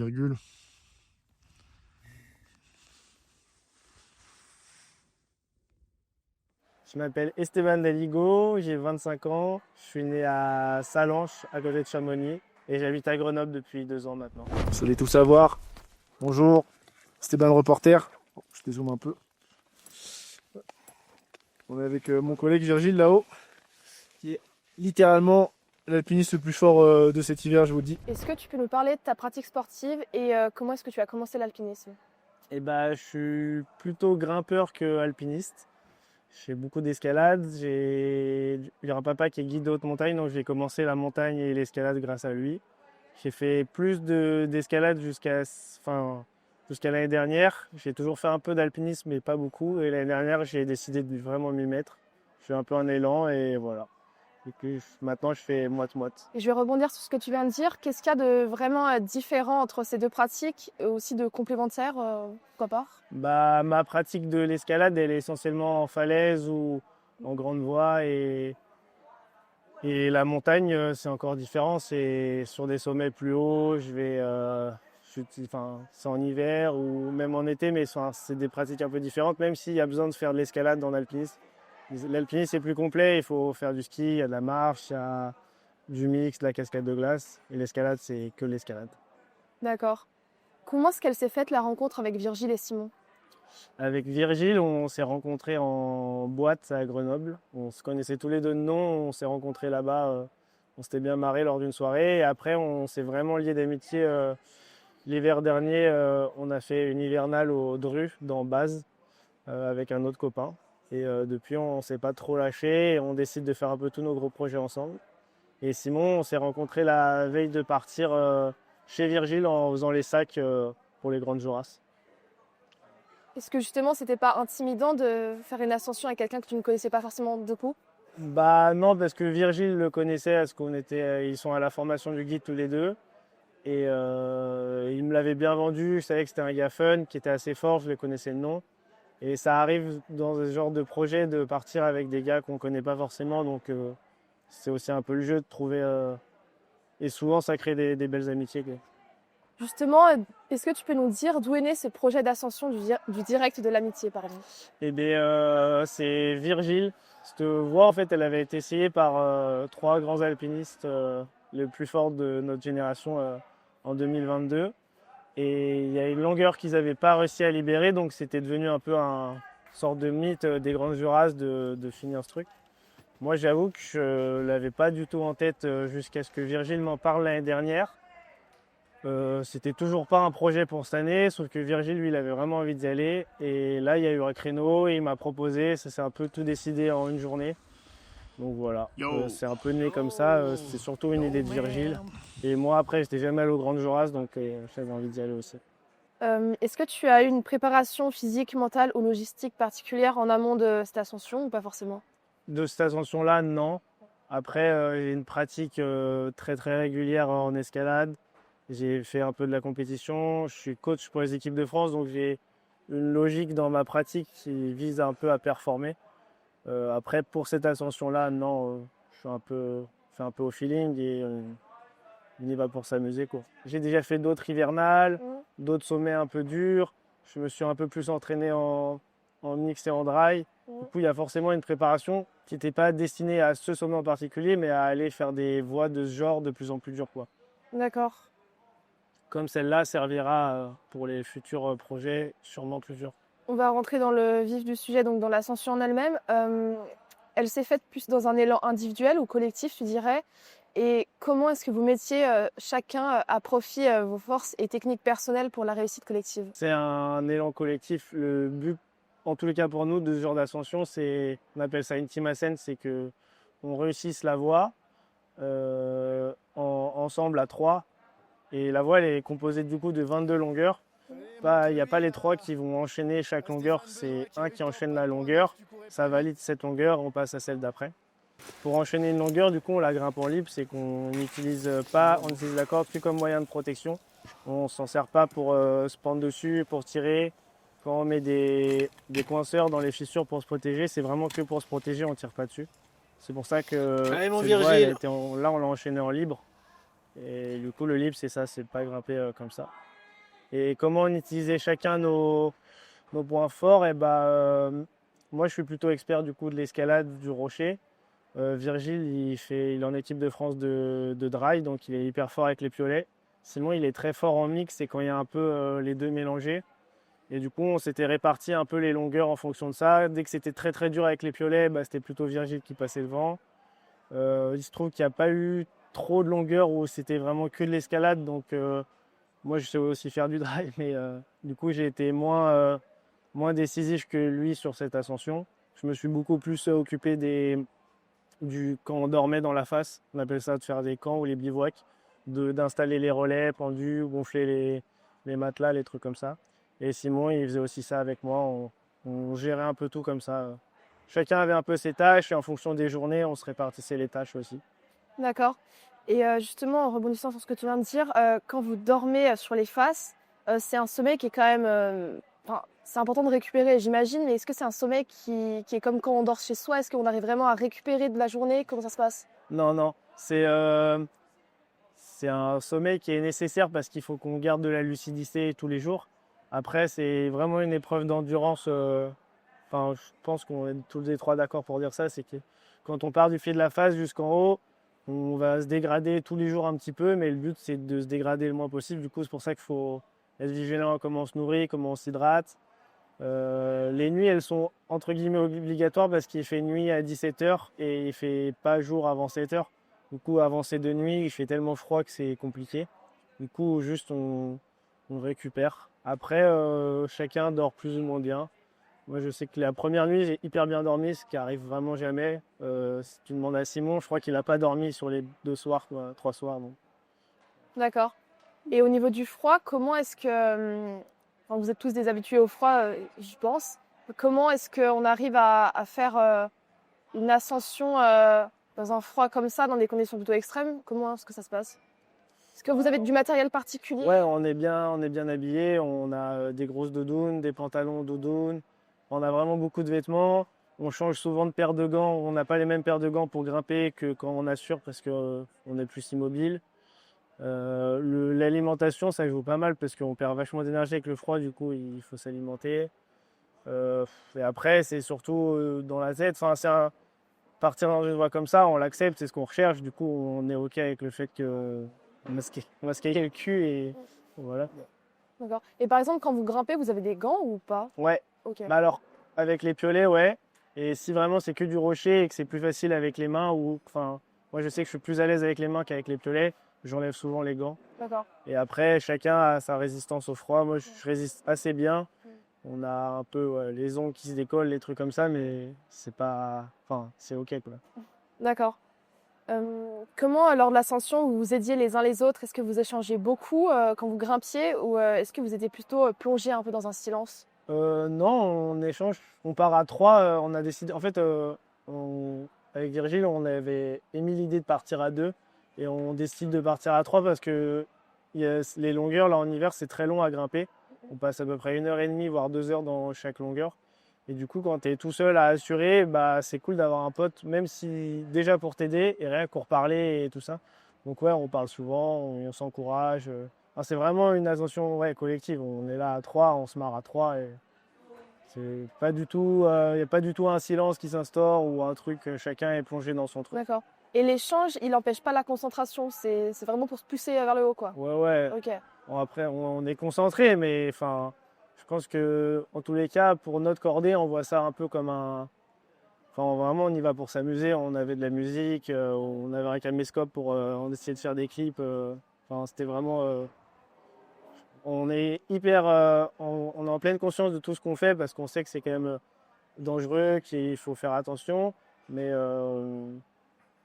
Virgule. Je m'appelle Esteban Daligo, j'ai 25 ans, je suis né à Salanches, à côté de Chamonix, et j'habite à Grenoble depuis 2 ans maintenant. Vous allez tout savoir. Bonjour, Esteban le reporter. Je dézoome un peu. On est avec mon collègue Virgile là-haut, qui est littéralement l'alpiniste le plus fort de cet hiver, je vous le dis. Est-ce que tu peux nous parler de ta pratique sportive et comment est-ce que tu as commencé l'alpinisme? Je suis plutôt grimpeur que alpiniste. Je fais beaucoup d'escalade. J'ai un papa qui est guide de haute montagne, donc j'ai commencé la montagne et l'escalade grâce à lui. J'ai fait plus d'escalade jusqu'à l'année dernière. J'ai toujours fait un peu d'alpinisme, mais pas beaucoup. Et l'année dernière, j'ai décidé de vraiment m'y mettre. Je fais un peu un élan et voilà. Et puis maintenant, je fais moite-moite. Et je vais rebondir sur ce que tu viens de dire. Qu'est-ce qu'il y a de vraiment différent entre ces deux pratiques et aussi de complémentaires, pourquoi pas? Ma pratique de l'escalade, elle est essentiellement en falaise ou en grande voie. Et la montagne, c'est encore différent. C'est sur des sommets plus hauts. C'est en hiver ou même en été, mais c'est des pratiques un peu différentes, même s'il y a besoin de faire de l'escalade dans l'alpinisme. L'alpinisme est plus complet. Il faut faire du ski, il y a de la marche, il y a du mix, de la cascade de glace. Et l'escalade, c'est que l'escalade. D'accord. Comment est-ce qu'elle s'est faite la rencontre avec Virgile et Simon? Avec Virgile, on s'est rencontrés en boîte à Grenoble. On se connaissait tous les deux de nom, on s'est rencontrés là-bas. On s'était bien marré lors d'une soirée. Et après, on s'est vraiment liés d'amitié. L'hiver dernier, on a fait une hivernale au Dru, dans Baz, avec un autre copain. Et depuis, on ne s'est pas trop lâché. On décide de faire un peu tous nos gros projets ensemble. Et Simon, on s'est rencontrés la veille de partir chez Virgile en faisant les sacs pour les Grandes Jorasses. Est-ce que justement c'était pas intimidant de faire une ascension avec quelqu'un que tu ne connaissais pas forcément beaucoup? Bah non, parce que Virgile le connaissait, parce ils sont à la formation du guide tous les deux. Et il me l'avait bien vendu, je savais que c'était un gars fun, qui était assez fort, je le connaissais de nom. Et ça arrive dans ce genre de projet de partir avec des gars qu'on ne connaît pas forcément, donc c'est aussi un peu le jeu de trouver. Et souvent ça crée des belles amitiés, quoi. Justement, est-ce que tu peux nous dire d'où est né ce projet d'ascension du direct de l'amitié, par exemple? Et bien, c'est Virgile. Cette voie, en fait, elle avait été essayée par 3 grands alpinistes les plus forts de notre génération en 2022. Et il y a une longueur qu'ils n'avaient pas réussi à libérer, donc c'était devenu un peu un sorte de mythe des Grandes Jorasses de finir ce truc. Moi, j'avoue que je ne l'avais pas du tout en tête jusqu'à ce que Virgile m'en parle l'année dernière. C'était toujours pas un projet pour cette année, sauf que Virgile, lui, il avait vraiment envie d'y aller. Et là, il y a eu un créneau et il m'a proposé. Ça s'est un peu tout décidé en une journée. Donc voilà, c'est un peu né comme ça. C'était surtout une idée de Virgile. Et moi, après, j'étais jamais allé aux Grandes Jorasses, donc j'avais envie d'y aller aussi. Est-ce que tu as eu une préparation physique, mentale ou logistique particulière en amont de cette ascension ou pas forcément? De cette ascension-là, non. Après, j'ai une pratique très très régulière en escalade. J'ai fait un peu de la compétition. Je suis coach pour les équipes de France, donc j'ai une logique dans ma pratique qui vise un peu à performer. Après, pour cette ascension-là, non, je fais un peu au feeling et on y va pour s'amuser, quoi. J'ai déjà fait d'autres hivernales, d'autres sommets un peu durs. Je me suis un peu plus entraîné en mix et en dry. Du coup, il y a forcément une préparation qui n'était pas destinée à ce sommet en particulier, mais à aller faire des voies de ce genre de plus en plus dures, quoi. D'accord. Comme celle-là servira pour les futurs projets sûrement plus durs. On va rentrer dans le vif du sujet, donc dans l'ascension en elle-même. Elle s'est faite plus dans un élan individuel ou collectif, tu dirais? Et comment est-ce que vous mettiez chacun à profit vos forces et techniques personnelles pour la réussite collective? C'est un élan collectif. Le but, en tous les cas pour nous, de ce genre d'ascension, on appelle ça une team ascent, c'est que on réussisse la voie ensemble à 3. Et la voie, elle est composée du coup de 22 longueurs. Il n'y a pas les 3 qui vont enchaîner chaque longueur, c'est un qui enchaîne la longueur. Ça valide cette longueur, on passe à celle d'après. Pour enchaîner une longueur, du coup, on la grimpe en libre, c'est qu'on n'utilise pas, on utilise la corde que comme moyen de protection. On s'en sert pas pour se prendre dessus, pour tirer. Quand on met des coinceurs dans les fissures pour se protéger, c'est vraiment que pour se protéger, on ne tire pas dessus. C'est pour ça que Allez, mon cette voie, Virgile. là, on l'a enchaîné en libre. Et du coup, le libre, c'est ça, c'est pas grimper comme ça. Et comment on utilisait chacun nos points forts, et moi je suis plutôt expert du coup de l'escalade du rocher. Virgile, il est en équipe de France de dry, donc il est hyper fort avec les piolets. Simon, il est très fort en mix, c'est quand il y a un peu les deux mélangés. Et du coup, on s'était réparti un peu les longueurs en fonction de ça. Dès que c'était très très dur avec les piolets, c'était plutôt Virgile qui passait devant. Il se trouve qu'il n'y a pas eu trop de longueurs où c'était vraiment que de l'escalade, donc moi je sais aussi faire du dry, mais du coup j'ai été moins décisif que lui sur cette ascension. Je me suis beaucoup plus occupé quand on dormait dans la face, on appelle ça de faire des camps ou les bivouacs, d'installer les relais pendus, gonfler les matelas, les trucs comme ça. Et Simon, il faisait aussi ça avec moi, on gérait un peu tout comme ça. Chacun avait un peu ses tâches et en fonction des journées, on se répartissait les tâches aussi. D'accord. Et justement, en rebondissant sur ce que tu viens de dire, quand vous dormez sur les faces, c'est un sommeil qui est quand même... enfin, c'est important de récupérer, j'imagine, mais est-ce que c'est un sommeil qui est comme quand on dort chez soi? Est-ce qu'on arrive vraiment à récupérer de la journée? Comment ça se passe? Non, non, c'est un sommeil qui est nécessaire parce qu'il faut qu'on garde de la lucidité tous les jours. Après, c'est vraiment une épreuve d'endurance. Enfin, je pense qu'on est tous les trois d'accord pour dire ça, c'est que quand on part du pied de la face jusqu'en haut, on va se dégrader tous les jours un petit peu, mais le but c'est de se dégrader le moins possible. Du coup, c'est pour ça qu'il faut être vigilant à comment on se nourrit, comment on s'hydrate. Les nuits, elles sont entre guillemets obligatoires parce qu'il fait nuit à 17h et il fait pas jour avant 7h. Du coup, avancer de nuit, il fait tellement froid que c'est compliqué. Du coup, juste on récupère. Après, chacun dort plus ou moins bien. Moi, je sais que la première nuit, j'ai hyper bien dormi, ce qui arrive vraiment jamais. Si tu demandes à Simon, je crois qu'il n'a pas dormi sur les 2 soirs, 3 soirs. Donc. D'accord. Et au niveau du froid, comment est-ce que... enfin, vous êtes tous des habitués au froid, je pense. Comment est-ce qu'on arrive à faire une ascension dans un froid comme ça, dans des conditions plutôt extrêmes? Comment est-ce que ça se passe? Est-ce que vous avez du matériel particulier? Ouais, on est bien habillés. On a des grosses doudounes, des pantalons doudounes. On a vraiment beaucoup de vêtements. On change souvent de paire de gants. On n'a pas les mêmes paires de gants pour grimper que quand on assure parce qu'on est plus immobile. L'alimentation, ça joue pas mal parce qu'on perd vachement d'énergie avec le froid. Du coup, il faut s'alimenter. Et après, c'est surtout dans la tête. Enfin, partir dans une voie comme ça, on l'accepte, c'est ce qu'on recherche. Du coup, on est OK avec le fait qu'on va se cailler le cul et voilà. D'accord. Et par exemple, quand vous grimpez, vous avez des gants ou pas? Ouais, Ok. alors, avec les piolets, ouais. Et si vraiment c'est que du rocher et que c'est plus facile avec les mains, enfin, moi je sais que je suis plus à l'aise avec les mains qu'avec les piolets, j'enlève souvent les gants. D'accord. Et après, chacun a sa résistance au froid. Moi, je résiste assez bien. On a un peu les ongles qui se décollent, les trucs comme ça, mais c'est pas. Enfin, c'est OK, quoi. D'accord. Comment, lors de l'ascension, vous vous aidiez les uns les autres? Est-ce que vous échangez beaucoup quand vous grimpiez ou est-ce que vous étiez plutôt plongé un peu dans un silence? Non, on échange. On part à 3. On a décidé. En fait, avec Virgile, on avait émis l'idée de partir à 2. Et on décide de partir à 3 parce que les longueurs, là, en hiver, c'est très long à grimper. On passe à peu près 1h30, voire 2 heures dans chaque longueur. Et du coup, quand tu es tout seul à assurer, c'est cool d'avoir un pote, même si déjà pour t'aider et rien pour parler et tout ça. Donc ouais, on parle souvent, on s'encourage. Enfin, c'est vraiment une ascension collective. On est là à 3, on se marre à 3 et c'est pas du tout, il n'y a pas du tout un silence qui s'instaure ou un truc, chacun est plongé dans son truc. D'accord. Et l'échange, il n'empêche pas la concentration, c'est vraiment pour se pousser vers le haut, quoi. Ouais. Ok. Bon, après, on est concentré, mais enfin, je pense que en tous les cas, pour notre cordée, on voit ça un peu comme un. Enfin, vraiment, on y va pour s'amuser. On avait de la musique, on avait un caméscope pour on essayait de faire des clips. Enfin, c'était vraiment. On est hyper. On est en pleine conscience de tout ce qu'on fait parce qu'on sait que c'est quand même dangereux, qu'il faut faire attention. Mais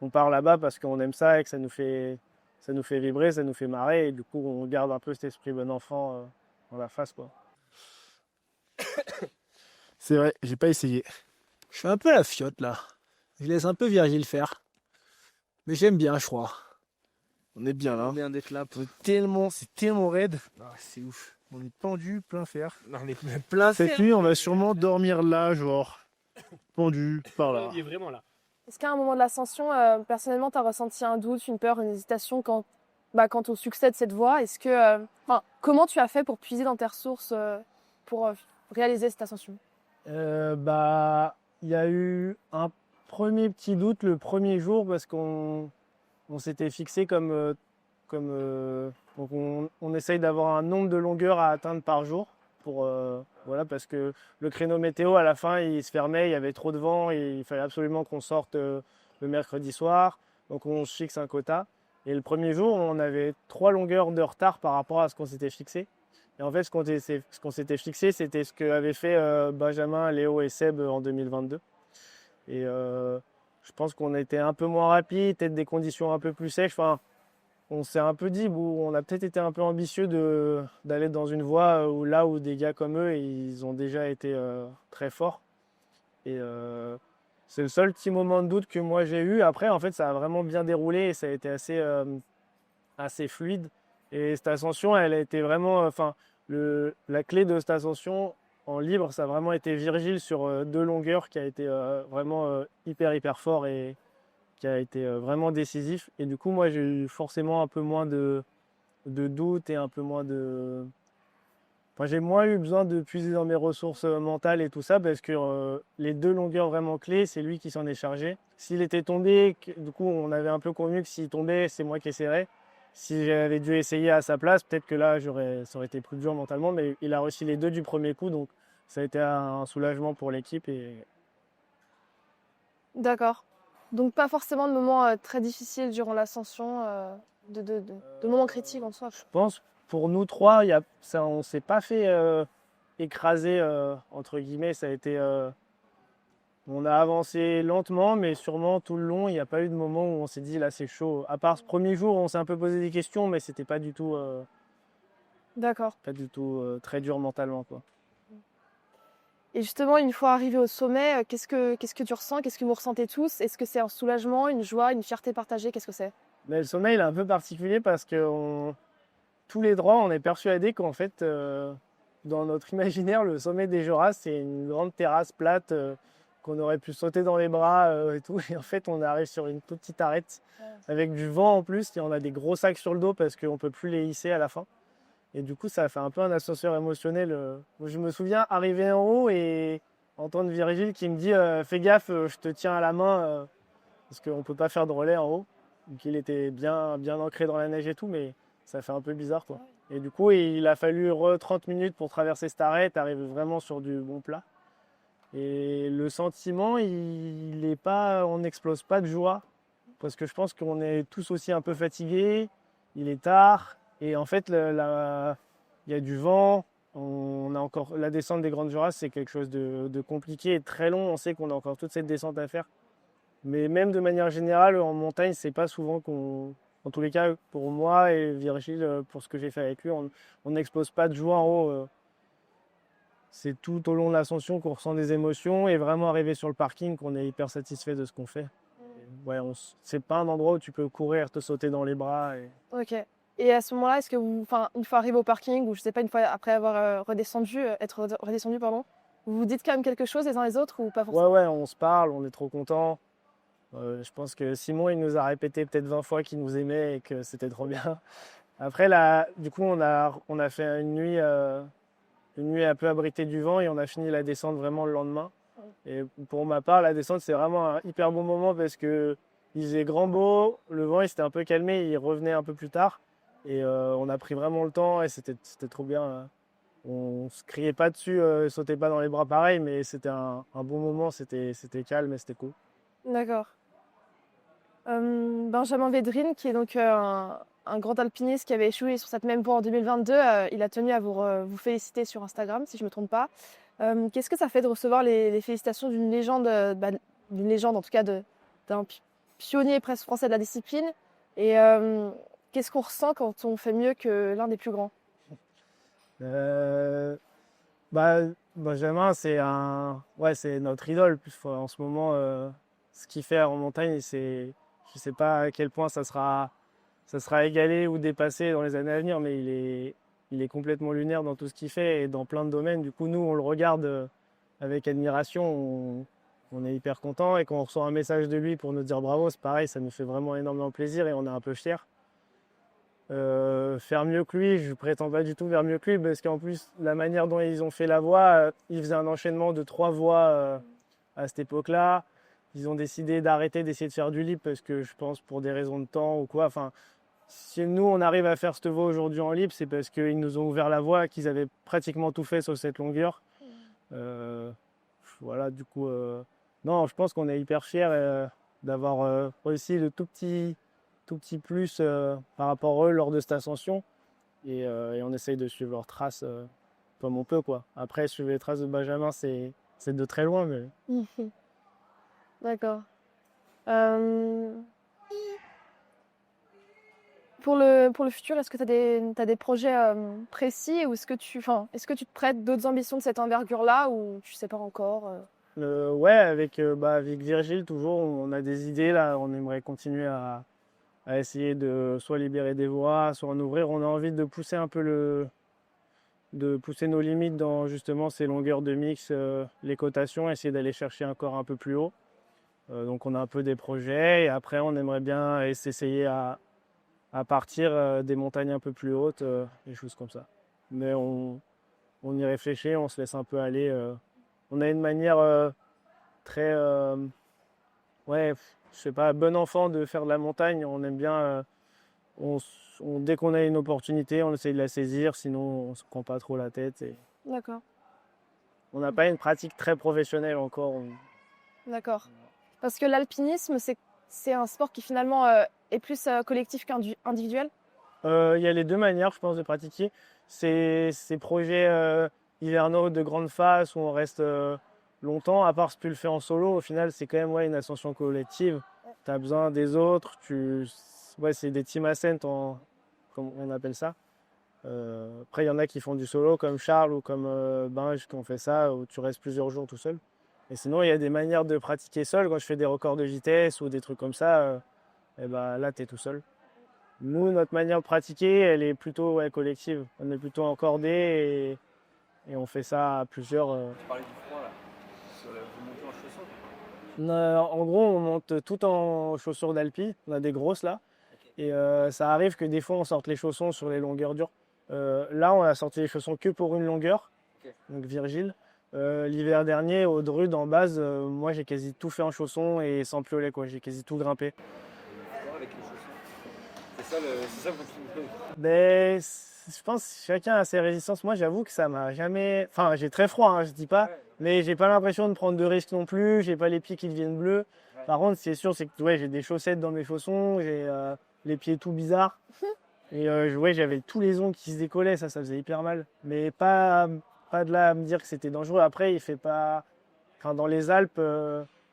on part là-bas parce qu'on aime ça et que ça nous fait vibrer, ça nous fait marrer. Et du coup, on garde un peu cet esprit bon enfant dans la face, quoi. C'est vrai, j'ai pas essayé. Je suis un peu la fiotte là. Je laisse un peu Virgile faire. Mais j'aime bien, je crois. On est bien là. Bien d'être là. C'est tellement raide. Ah, c'est ouf. On est pendu, plein fer. Non, on est même plein Cette nuit, on va sûrement dormir là, genre pendu par là. Il est vraiment là. Est-ce qu'à un moment de l'ascension, personnellement, tu as ressenti un doute, une peur, une hésitation quand quant au succès de cette voie, comment tu as fait pour puiser dans tes ressources pour réaliser cette ascension? Il y a eu un premier petit doute le premier jour parce qu'on s'était fixé donc on essaye d'avoir un nombre de longueurs à atteindre par jour voilà, parce que le créneau météo à la fin il se fermait, il y avait trop de vent et il fallait absolument qu'on sorte le mercredi soir. Donc on se fixe un quota. Et le premier jour, on avait 3 longueurs de retard par rapport à ce qu'on s'était fixé. Et en fait, ce qu'on s'était fixé, c'était ce qu'avaient fait Benjamin, Léo et Seb en 2022. Et je pense qu'on était un peu moins rapide, peut-être des conditions un peu plus sèches. Enfin, on s'est un peu dit, on a peut-être été un peu ambitieux d'aller dans une voie où des gars comme eux, ils ont déjà été très forts. Et c'est le seul petit moment de doute que moi j'ai eu. Après, en fait, ça a vraiment bien déroulé et ça a été assez fluide. Et cette ascension, elle a été vraiment, la clé de cette ascension en libre, ça a vraiment été Virgile sur 2 longueurs qui a été vraiment hyper fort et qui a été vraiment décisif. Et du coup, moi, j'ai eu forcément un peu moins de doutes et un peu moins de... Enfin, j'ai moins eu besoin de puiser dans mes ressources mentales et tout ça parce que les 2 longueurs vraiment clés, c'est lui qui s'en est chargé. S'il était tombé, du coup, on avait un peu convenu que s'il tombait, c'est moi qui essaierais. Si j'avais dû essayer à sa place, peut-être que là, ça aurait été plus dur mentalement, mais il a réussi les 2 du premier coup, donc ça a été un soulagement pour l'équipe. D'accord. Donc pas forcément de moments très difficiles durant l'ascension, de moments critiques en soi. Je pense pour nous 3, on ne s'est pas fait écraser, entre guillemets. On a avancé lentement, mais sûrement tout le long, il n'y a pas eu de moment où on s'est dit là c'est chaud. À part ce premier jour, on s'est un peu posé des questions, mais c'était D'accord. pas du tout très dur mentalement, quoi. Et justement, une fois arrivé au sommet, qu'est-ce que tu ressens? Qu'est-ce que vous ressentez tous? Est-ce que c'est un soulagement, une joie, une fierté partagée? Qu'est-ce que c'est? Mais le sommet, il est un peu particulier parce que tous les droits, on est persuadé qu'en fait, dans notre imaginaire, le sommet des Joras, c'est une grande terrasse plate qu'on aurait pu sauter dans les bras et tout. Et en fait, on arrive sur une toute petite arête avec du vent en plus. Et on a des gros sacs sur le dos parce qu'on ne peut plus les hisser à la fin. Et du coup, ça a fait un peu un ascenseur émotionnel. Je me souviens arriver en haut et entendre Virgile qui me dit fais gaffe, je te tiens à la main parce qu'on ne peut pas faire de relais en haut. Donc il était bien ancré dans la neige et tout, mais ça fait un peu bizarre, quoi. Et du coup, il a fallu 30 minutes pour traverser cette arête, arriver vraiment sur du bon plat. Et le sentiment, on n'explose pas de joie, parce que je pense qu'on est tous aussi un peu fatigués, il est tard, et en fait, il y a du vent, on a encore la descente des Grandes Jorasses, c'est quelque chose de compliqué et très long, on sait qu'on a encore toute cette descente à faire. Mais même de manière générale, en montagne, c'est pas souvent en tous les cas, pour moi et Virgile, pour ce que j'ai fait avec lui, on n'explose pas de joie en haut. C'est tout au long de l'ascension qu'on ressent des émotions et vraiment arrivé sur le parking qu'on est hyper satisfait de ce qu'on fait. Ouais, c'est pas un endroit où tu peux courir, te sauter dans les bras. Ok. Et à ce moment-là, est-ce que une fois arrivé au parking, ou je sais pas, une fois après avoir être redescendu, pardon, vous vous dites quand même quelque chose les uns les autres ou pas forcément? Ouais, on se parle, on est trop contents. Je pense que Simon, il nous a répété peut-être 20 fois qu'il nous aimait et que c'était trop bien. Après, là, du coup, on a fait une nuit un peu abritée du vent et on a fini la descente vraiment le lendemain. Et pour ma part, la descente, c'est vraiment un hyper bon moment parce que il faisait grand beau, le vent il s'était un peu calmé, il revenait un peu plus tard. Et on a pris vraiment le temps et c'était trop bien. On se criait pas dessus, sautait pas dans les bras pareil, mais c'était un bon moment, c'était calme et c'était cool. D'accord. Benjamin Védrine, qui est donc un grand alpiniste qui avait échoué sur cette même voie en 2022, il a tenu à vous féliciter sur Instagram, si je ne me trompe pas. Qu'est-ce que ça fait de recevoir les félicitations d'une légende, d'une légende en tout cas d'un pionnier presque français de la discipline? Et qu'est-ce qu'on ressent quand on fait mieux que l'un des plus grands? Euh, Bah, Benjamin, c'est notre idole. En ce moment, ce qu'il fait en montagne, je sais pas à quel point ça sera égalé ou dépassé dans les années à venir, mais il est complètement lunaire dans tout ce qu'il fait et dans plein de domaines. Du coup, nous, on le regarde avec admiration, on est hyper content et quand on reçoit un message de lui pour nous dire bravo, c'est pareil, ça nous fait vraiment énormément plaisir et on est un peu fiers. Faire mieux que lui, je prétends pas du tout faire mieux que lui, parce qu'en plus, la manière dont ils ont fait la voie, ils faisaient un enchaînement de 3 voies à cette époque-là. Ils ont décidé d'arrêter d'essayer de faire du libre, parce que je pense pour des raisons de temps ou quoi. Enfin, si nous, on arrive à faire cette voie aujourd'hui en libre, c'est parce qu'ils nous ont ouvert la voie, qu'ils avaient pratiquement tout fait sur cette longueur. Euh, voilà, du coup, non, je pense qu'on est hyper fiers d'avoir réussi le tout petit plus par rapport à eux lors de cette ascension. Et on essaye de suivre leurs traces comme on peut, quoi. Après, suivre les traces de Benjamin, c'est de très loin, mais D'accord. Euh, pour le futur, est-ce que tu as des projets précis ou est-ce que tu te prêtes d'autres ambitions de cette envergure-là ou tu sais pas encore ouais, avec Virgile, toujours, on a des idées là. On aimerait continuer à essayer de soit libérer des voies, soit en ouvrir. On a envie de pousser un peu de pousser nos limites dans justement ces longueurs de mix, les cotations, essayer d'aller chercher encore un peu plus haut. Donc on a un peu des projets et après on aimerait bien s'essayer à partir des montagnes un peu plus hautes, des choses comme ça. Mais on y réfléchit, on se laisse un peu aller. On a une manière très, ouais, je sais pas, bon enfant de faire de la montagne. On aime bien, dès qu'on a une opportunité, on essaye de la saisir, sinon on se prend pas trop la tête. Et D'accord, on n'a pas une pratique très professionnelle encore. d'accord. Parce que l'alpinisme, c'est un sport qui finalement est plus collectif qu'individuel. Il y a les deux manières, je pense, de pratiquer. Ces projets hivernaux de grande face où on reste longtemps, à part si tu le fais en solo, au final, c'est quand même une ascension collective. Tu as besoin des autres. Ouais, c'est des team ascent, comme on appelle ça. Après, il y en a qui font du solo, comme Charles ou comme Binge, qui ont fait ça, où tu restes plusieurs jours tout seul. Et sinon, il y a des manières de pratiquer seul. Quand je fais des records de vitesse ou des trucs comme ça, et ben, là, tu es tout seul. Nous, notre manière de pratiquer, elle est plutôt collective. On est plutôt encordé et on fait ça à plusieurs. Tu parlais du froid là, vous montez en chaussons. En gros, on monte tout en chaussures d'alpi. On a des grosses là. Ok. Et ça arrive que des fois, on sorte les chaussons sur les longueurs dures. Là, on a sorti les chaussons que pour une longueur. Ok. Donc Virgile. L'hiver dernier, au Drude en base, moi j'ai quasi tout fait en chaussons et sans piolet, quoi. J'ai quasi tout grimpé. Et froid avec les chaussons. C'est ça votre. Mais je pense que chacun a ses résistances. Moi, j'avoue que ça m'a jamais. Enfin, j'ai très froid, hein, je dis pas. Ouais. Mais j'ai pas l'impression de prendre de risques non plus. J'ai pas les pieds qui deviennent bleus. Ouais. Par contre, c'est sûr, c'est que ouais, j'ai des chaussettes dans mes chaussons. J'ai les pieds tout bizarres. Et ouais, j'avais tous les ongles qui se décollaient. Ça faisait hyper mal. Mais pas de là à me dire que c'était dangereux. Après, il fait pas. Enfin, dans les Alpes,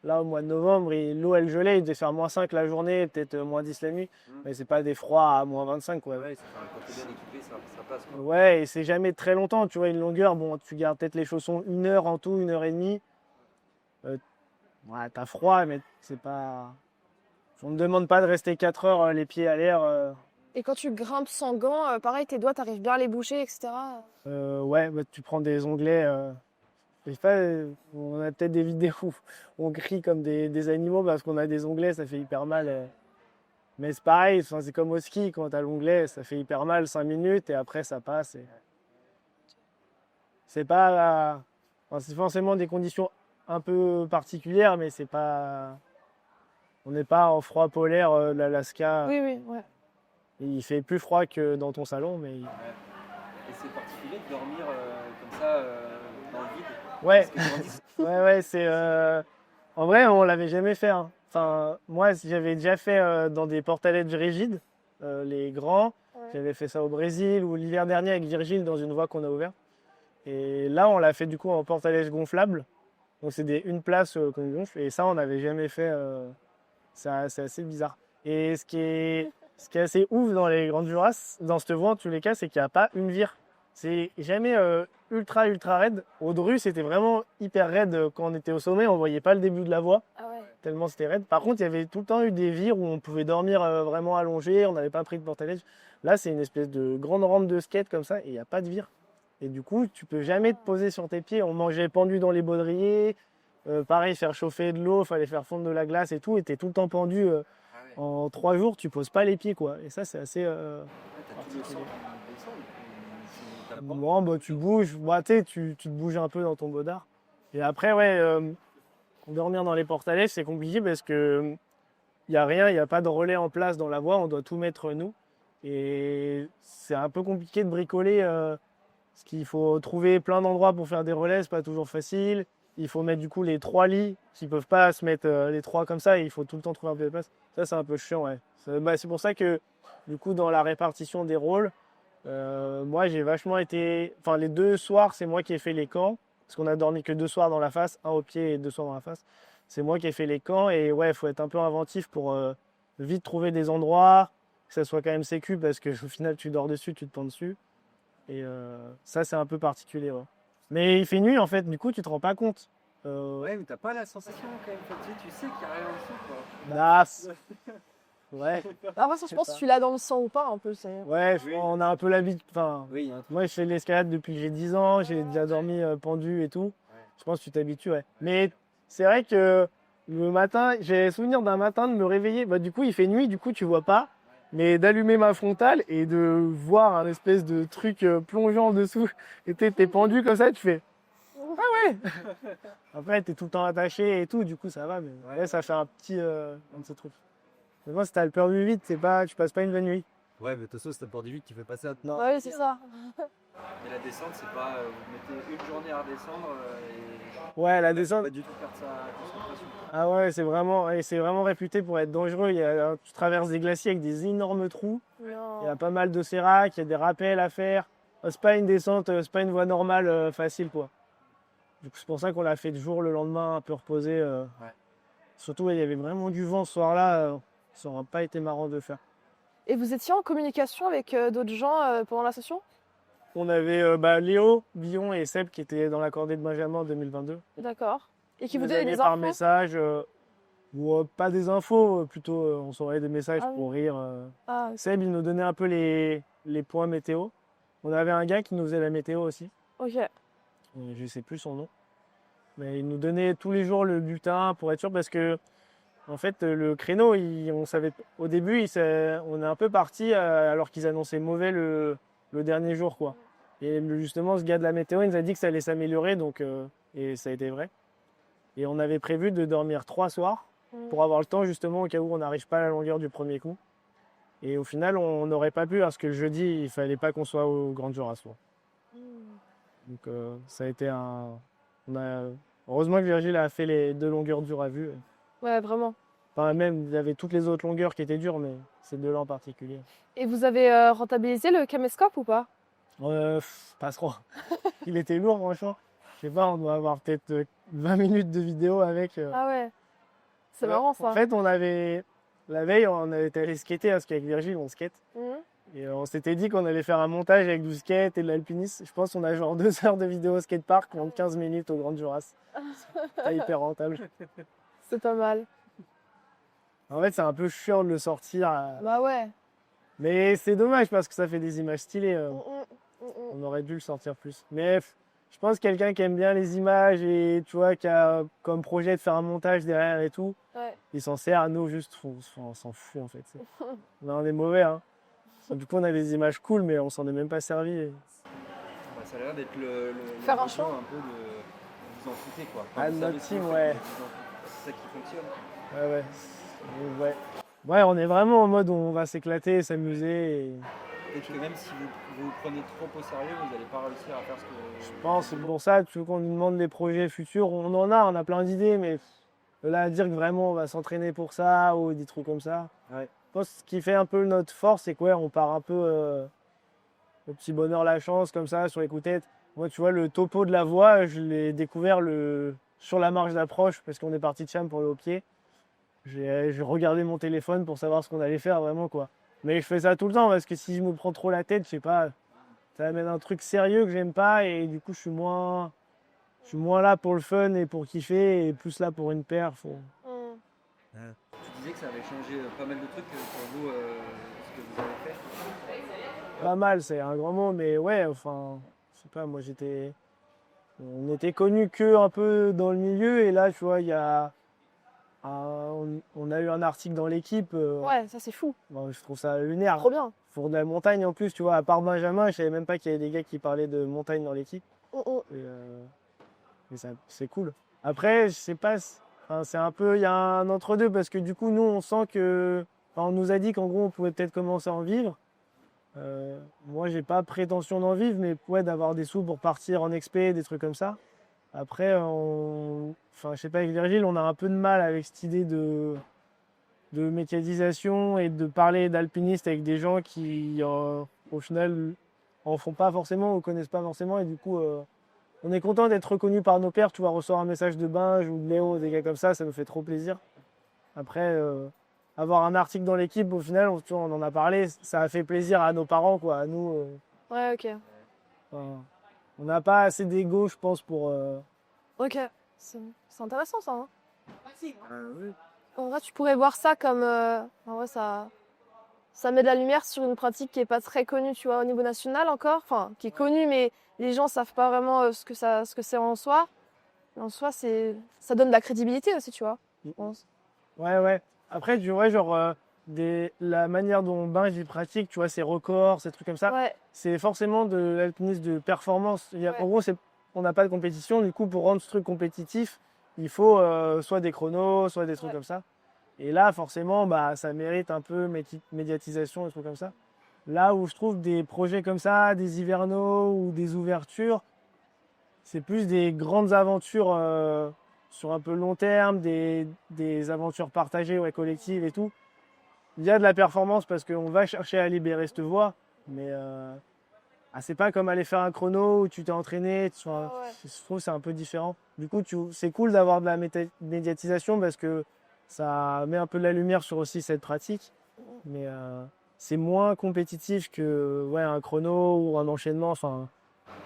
là, au mois de novembre, l'eau, elle gelait. Il devait faire -5 la journée, peut-être -10 la nuit. Mais c'est pas des froids à -25, quoi. Ouais, quand t'es bien équipé, ça passe quoi. Ouais, et c'est jamais très longtemps, tu vois, une longueur, bon, tu gardes peut-être les chaussons 1 heure en tout, 1 heure et demie. Ouais, t'as froid, mais c'est pas. On ne demande pas de rester 4 heures les pieds à l'air. Et quand tu grimpes sans gants, pareil, tes doigts, t'arrives bien à les boucher, etc. Ouais, bah, tu prends des onglets. Je sais pas, on a peut-être des vidéos où on crie comme des animaux parce qu'on a des onglets, ça fait hyper mal. Mais c'est pareil, enfin, c'est comme au ski, quand t'as l'onglet, ça fait hyper mal 5 minutes et après ça passe. C'est pas. Enfin, c'est forcément des conditions un peu particulières, mais c'est pas. On n'est pas en froid polaire de l'Alaska. Oui, oui, ouais. Il fait plus froid que dans ton salon, mais. Et c'est particulier de dormir comme ça dans le vide. Ouais, Parce que les gens disent, ouais, c'est. En vrai, on l'avait jamais fait, hein. Enfin, moi, j'avais déjà fait dans des porte-à-lettres rigides, les grands. Ouais. J'avais fait ça au Brésil ou l'hiver dernier avec Virgile dans une voie qu'on a ouverte. Et là, on l'a fait du coup en porte-à-lettres gonflable. Donc, c'est une place qu'on gonfle. Et ça, on n'avait jamais fait. C'est assez bizarre. Et ce qui est assez ouf dans les grandes Jurasses, dans cette voie en tous les cas, c'est qu'il n'y a pas une vire. C'est jamais ultra raide. Au Dru, c'était vraiment hyper raide quand on était au sommet. On voyait pas le début de la voie, Ah ouais. tellement c'était raide. Par contre, il y avait tout le temps eu des vires où on pouvait dormir vraiment allongé. On n'avait pas pris de porte-à-lettres. Là, c'est une espèce de grande rampe de skate comme ça et il n'y a pas de vire. Et du coup, tu peux jamais te poser sur tes pieds. On mangeait pendu dans les baudriers. Pareil, faire chauffer de l'eau, fallait faire fondre de la glace et tout. Et t'es tout le temps pendu. ah ouais, En 3 jours, tu poses pas les pieds, quoi. Et ça, c'est assez. t'as particulier. T'as pas- Bon, bah, tu bouges, bah, tu te bouges un peu dans ton bodard. Et après, ouais, dormir dans les porte-à-lèvres, c'est compliqué parce que il n'y a rien, il n'y a pas de relais en place dans la voie, on doit tout mettre nous. Et c'est un peu compliqué de bricoler, parce qu'il faut trouver plein d'endroits pour faire des relais, c'est pas toujours facile. Il faut mettre du coup les 3 lits qui peuvent pas se mettre les 3 comme ça, et il faut tout le temps trouver un peu de place. Ça, c'est un peu chiant, ouais. C'est pour ça que, du coup, dans la répartition des rôles, moi j'ai vachement été. Enfin, les 2 soirs, c'est moi qui ai fait les camps, parce qu'on a dormi que 2 soirs dans la face, un au pied et 2 soirs dans la face. C'est moi qui ai fait les camps, et ouais, il faut être un peu inventif pour vite trouver des endroits, que ça soit quand même sécu, parce que au final, tu dors dessus, tu te pends dessus. Et ça, c'est un peu particulier, ouais. Mais il fait nuit en fait, du coup, tu te rends pas compte. Ouais, mais t'as pas la sensation quand même. Tu sais qu'il y a rien en dessous, quoi. Ouais, Après, ça, je pense que tu l'as dans le sang ou pas, un peu. C'est... ouais, Oui. on a un peu l'habitude. Enfin, Oui, il y a un truc. moi, je fais de l'escalade depuis que j'ai 10 ans, j'ai déjà dormi pendu et tout. Je pense que tu t'habitues, ouais. Mais c'est vrai que le matin, j'ai souvenir d'un matin de me réveiller. Bah, du coup, il fait nuit, du coup, tu vois pas. Mais d'allumer ma frontale et de voir un espèce de truc plongeant dessous. Et t'es pendu comme ça, tu fais. Ah ouais! Après, t'es tout le temps attaché et tout, du coup, ça va. Mais ouais, ça fait un petit un de ces trucs. Mais moi, si t'as le peur du vide, tu passes pas une bonne nuit. Ouais, mais de toute façon, si t'as peur du vide, tu fais pas ça. Non. Ouais, c'est ça. Et la descente, c'est pas. Vous mettez une journée à redescendre et. Ouais, la descente. Pas du tout perdre sa concentration. Ah ouais, c'est vraiment réputé pour être dangereux. Tu traverses des glaciers avec des énormes trous. Non. Il y a pas mal de séracs, il y a des rappels à faire. C'est pas une descente, c'est pas une voie normale facile, quoi. Du coup, c'est pour ça qu'on l'a fait de jour le lendemain, un peu reposé. Ouais. Surtout, ouais, il y avait vraiment du vent ce soir-là. Ça n'aurait pas été marrant de faire. Et vous étiez en communication avec d'autres gens pendant la session? On avait Léo, Billon et Seb qui étaient dans la cordée de Benjamin en 2022. D'accord. Et qui Ils vous nous donnaient avaient des par infos? message, ou pas des infos, plutôt on s'envoyait des messages Ah oui. pour rire. Ah, Seb, il nous donnait un peu les points météo. On avait un gars qui nous faisait la météo aussi. ok. Je sais plus son nom. Mais il nous donnait tous les jours le bulletin pour être sûr parce que, en fait, le créneau, on savait, au début, on est un peu parti alors qu'ils annonçaient mauvais le dernier jour, quoi. Et justement, ce gars de la météo, il nous a dit que ça allait s'améliorer, donc, et ça a été vrai. Et on avait prévu de dormir 3 soirs pour avoir le temps, justement, au cas où on n'arrive pas à la longueur du premier coup. Et au final, on n'aurait pas pu parce que le jeudi, il fallait pas qu'on soit au Grand Jura. Donc ça a été heureusement que Virgile a fait les 2 longueurs dures à vue. Ouais, vraiment. Enfin, même, il y avait toutes les autres longueurs qui étaient dures, mais ces 2-là en particulier. Et vous avez rentabilisé le caméscope ou pas? Pas trop. Il était lourd, franchement. Je sais pas, on doit avoir peut-être 20 minutes de vidéo avec. Ah ouais. C'est marrant ça. En fait, la veille, on avait été allé skater parce qu'avec Virgile, on skate. Mhm. Et on s'était dit qu'on allait faire un montage avec du skate et de l'alpinisme. Je pense qu'on a genre 2 heures de vidéo skatepark contre 15 minutes au Grand Juras. C'est pas hyper rentable. C'est pas mal. En fait, c'est un peu chiant de le sortir. Bah ouais. Mais c'est dommage parce que ça fait des images stylées. Mm. On aurait dû le sortir plus. Mais je pense que quelqu'un qui aime bien les images et tu vois, qui a comme projet de faire un montage derrière et tout, Ouais. il s'en sert. À nous, juste, on s'en fout en fait. On est mauvais, hein. Du coup, on a des images cool, mais on s'en est même pas servi. Bah, ça a l'air d'être le Faire un motion show. un peu de vous en foutez, quoi. Ah, Vous notre savez ce team, que vous ouais. faites, mais vous en foutez. C'est ça qui fonctionne. Ouais. Ouais. Ouais, on est vraiment en mode où on va s'éclater, s'amuser. Peut-être que même si vous vous prenez trop au sérieux, vous n'allez pas réussir à faire ce que. Je pense, c'est pour ça, tu veux qu'on nous demande des projets futurs, on a plein d'idées, mais de là à dire que vraiment on va s'entraîner pour ça ou des trucs comme ça. Ouais. Je pense que ce qui fait un peu notre force, c'est quoi, on part un peu au petit bonheur la chance comme ça sur les coups de tête. Moi, tu vois, le topo de la voie, je l'ai découvert sur la marche d'approche parce qu'on est parti de Cham pour le haut pied. J'ai regardé mon téléphone pour savoir ce qu'on allait faire vraiment, quoi. Mais je fais ça tout le temps parce que si je me prends trop la tête, je sais pas, ça amène un truc sérieux que j'aime pas et du coup je suis moins là pour le fun et pour kiffer et plus là pour une perf. Mm. Tu disais que ça avait changé pas mal de trucs pour vous, ce que vous avez fait. Pas mal, c'est un grand mot, mais ouais, enfin, je sais pas, moi on était connus que un peu dans le milieu et là, tu vois, on a eu un article dans l'équipe. Ouais, ça c'est fou. Bon, je trouve ça lunaire. Trop bien. pour de la montagne en plus, tu vois. À part Benjamin, je savais même pas qu'il y avait des gars qui parlaient de montagne dans l'équipe. Et c'est cool. Après, je sais pas, enfin, c'est un peu, il y a un entre-deux parce que du coup, nous, on sent que, enfin, on nous a dit qu'en gros, on pouvait peut-être commencer à en vivre. Moi, j'ai pas prétention d'en vivre, mais ouais, d'avoir des sous pour partir en expé, des trucs comme ça. Après, enfin, je sais pas, avec Virgile, on a un peu de mal avec cette idée de médiatisation et de parler d'alpinistes avec des gens qui, au final, en font pas forcément ou connaissent pas forcément. Et du coup, on est content d'être reconnu par nos pairs. Tu vois, recevoir un message de Binge ou de Léo, des gars comme ça nous fait trop plaisir. Après, avoir un article dans l'équipe, au final, tu vois, on en a parlé, ça a fait plaisir à nos parents, quoi. À nous, Ouais, ok. enfin, on n'a pas assez d'ego, je pense, pour. Ok. C'est intéressant ça. Hein. Oui. En vrai, tu pourrais voir ça comme. En vrai, ça met de la lumière sur une pratique qui est pas très connue, tu vois, au niveau national encore. Enfin, qui est connue, mais les gens savent pas vraiment ce que c'est en soi. Mais en soi, ça donne de la crédibilité aussi, tu vois, je pense. Ouais, ouais. Après, tu vois, genre, la manière dont Binge il pratique, tu vois, ses records, ces trucs comme ça, Ouais, c'est forcément de l'alpinisme de performance. Ouais. En gros, on n'a pas de compétition, du coup, pour rendre ce truc compétitif, il faut soit des chronos, soit des trucs Ouais. comme ça. Et là, forcément, bah, ça mérite un peu médiatisation, des trucs comme ça. Là où je trouve des projets comme ça, des hivernaux ou des ouvertures, c'est plus des grandes aventures sur un peu long terme, des aventures partagées, ouais, collectives et tout. Il y a de la performance parce qu'on va chercher à libérer cette voie, mais c'est pas comme aller faire un chrono où tu t'es entraîné. Ouais. Je trouve que c'est un peu différent. Du coup, c'est cool d'avoir de la médiatisation parce que ça met un peu de la lumière sur aussi cette pratique, mais c'est moins compétitif que ouais, un chrono ou un enchaînement. Enfin,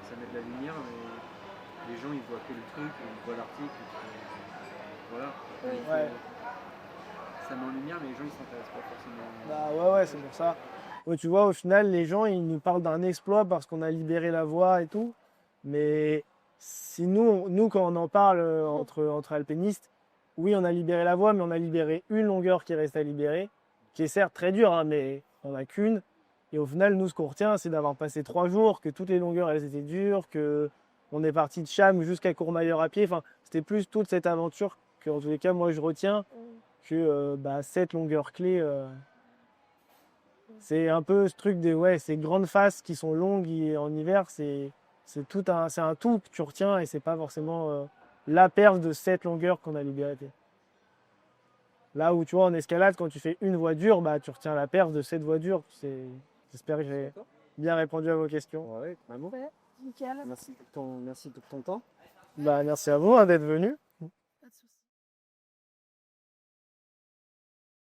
Ça met de la lumière, mais les gens ils voient que le truc, ils voient l'article. Voilà. ouais. Ça met en lumière, mais les gens ils s'intéressent pas forcément. Bah ouais, c'est pour ça. Ouais, tu vois, au final, les gens, ils nous parlent d'un exploit parce qu'on a libéré la voie et tout. Mais si nous quand on en parle entre alpinistes, oui, on a libéré la voie, mais on a libéré une longueur qui reste à libérer, qui est certes très dure, hein, mais on n'a qu'une. Et au final, nous, ce qu'on retient, c'est d'avoir passé 3 jours, que toutes les longueurs, elles étaient dures, que on est parti de Cham jusqu'à Courmayeur à pied. Enfin, c'était plus toute cette aventure que, en tous les cas, moi, je retiens que cette longueur clé. C'est un peu ce truc de ouais, ces grandes faces qui sont longues et en hiver, c'est un tout que tu retiens et c'est pas forcément la perf de cette longueur qu'on a libérée. Là où tu vois en escalade, quand tu fais une voie dure, bah tu retiens la perf de cette voie dure. J'espère que j'ai bien répondu à vos questions. Ouais, vraiment. nickel. Merci pour ton temps. Bah merci à vous hein, d'être venu.